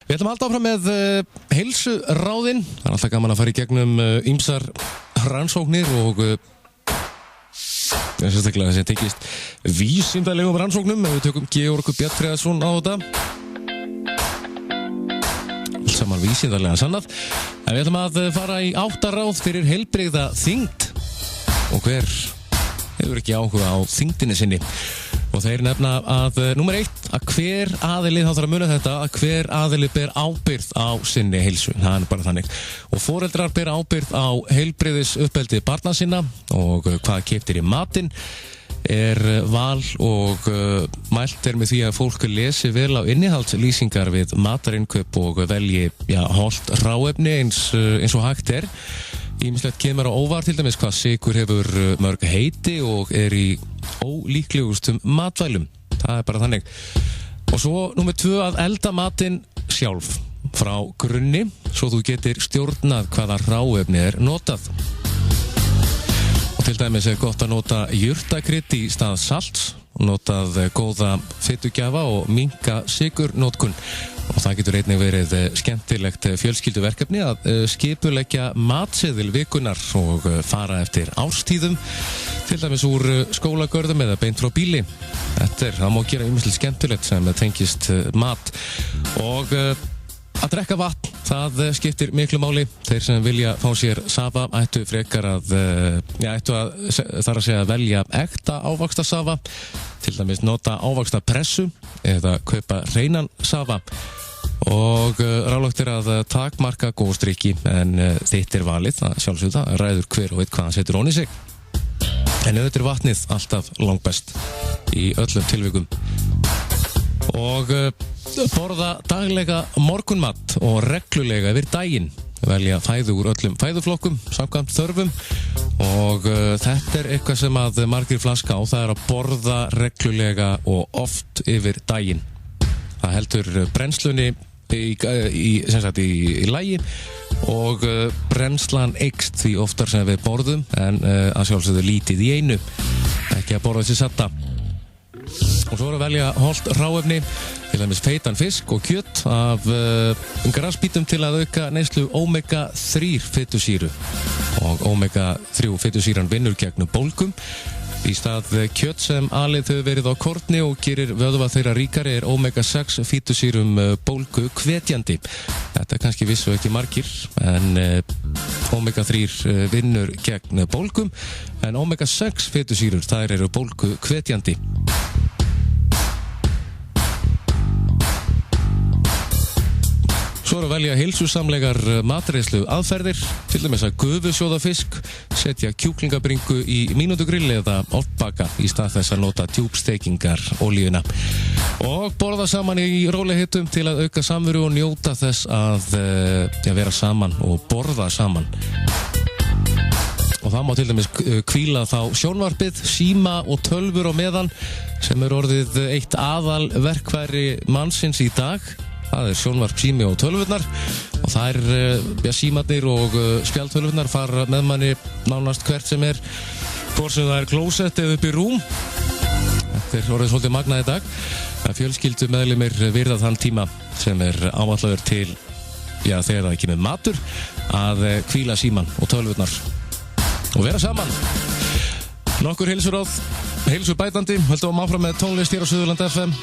Við ætlum að halda áfram með heilsuráðin. Það er alltaf gaman að fara í gegnum ýmsar rannsóknir og sérstaklega þessi tekist vísindalegum rannsóknum. Við tökum Georg Bjarnfreðsson á þetta. Allt saman vísindalega sannað. En við ætlum að fara í 8 ráð fyrir heilbrigða þyngd. Og hver hefur ekki áhuga á þyngdinni sinni? Og þeir nefna að númer 1, að hver aðili, þá þarf að muna þetta, að hver aðili ber ábyrgð á sinni heilsu. Það er bara þannig. Og foreldrar ber ábyrgð á heilbrigðis uppeldi barna sinna og hvað keyptir í matinn er val og mælt er með því að fólk lesi vel á innihaldslýsingar við matarinnkaup og velji hollt hráefni eins og hægt er. Ýmislegt kemur á óvart, til dæmis hvað sykur hefur mörg heiti og er í ólíklegustum matvælum. Það er bara þannig. Og svo númer 2, að elda matinn sjálf frá grunni svo þú getur stjórnað hvaða hráefni er notað. Og til dæmis er gott að nota jurtakrydd í stað salts, notað góða fitugjafa og minnka sykurnotkun. Og það getur einnig verið skemmtilegt fjölskylduverkefni að skipuleggja matseðil vikunar og fara eftir árstíðum, til dæmis úr skólagörðum eða beint frá bíli. Það má gera ýmislegt skemmtilegt sem tengist mat. Og að drekka vatn, það skiptir miklu máli. Þeir sem vilja fá sér safa ættu frekar að velja ekta ávaxta safa, til dæmis nota ávaxta pressu eða kaupa hreinan safa. Og ráðlagt er að takmarka góðstrykki, en þitt er valið, það sjálfsögða ræður hver og veit hvað hann setur onni sig. En auðvitað er vatnið alltaf langbest í öllum tilvikum. Og borða daglega morgunmat og reglulega yfir daginn. Velja fæðu úr öllum fæðuflokkum samkvæmt þörfum. Og þetta er eitthvað sem að margir flaska á, það er að borða reglulega og oft yfir daginn. Það heldur brennslunni í lagi og brennslan eykst því oftar sem við borðum, en að sjálfsögðu lítið í einu, ekki að borða þessi satta. Og svo er að velja hollt hráefni, til dæmis feitan fisk og kjöt af grasbítum til að auka neyslu omega-3 fitusýru. Og omega-3 fitusýran vinnur gegn bólgum. Í stað kjöt sem alið hefur verið á korni og gerir vöðva þeirra ríkari er omega-6 fitusýrum bólgu hvetjandi. Þetta kannski vissu ekki margir, en omega-3 vinnur gegn bólgum, en omega-6 fitusýrur, þær eru bólgu hvetjandi. Svo er að velja heilsusamlegar matreiðslu aðferðir, til dæmis að gufusjóða fisk, setja kjúklingabringu í mínútugrill eða oddbaka í stað þess að nota djúpstekingar olíuna. Og borða saman í rólegheitum til að auka samveru og njóta þess að vera saman og borða saman. Og það má til dæmis hvíla þá sjónvarpið, síma og tölvur á meðan, sem er orðið eitt aðalverkfæri mannsins í dag. Það er sjónvarp, sími og tölvurnar, og það er símarnir og spjaldtölvurnar fara með manni nánast hvert sem er, hvort sem það er klósett eða upp í rúm. Þetta er orðið svolítið magnað í dag. Fjölskyldumeðlimir virða þann tíma sem er áætlaður til, þegar það kemur matur, að hvíla síman og tölvurnar og vera saman. Nokkur heilsuráð, heilsubætandi, höldum áfram með tónlist hér á Suðurland FM.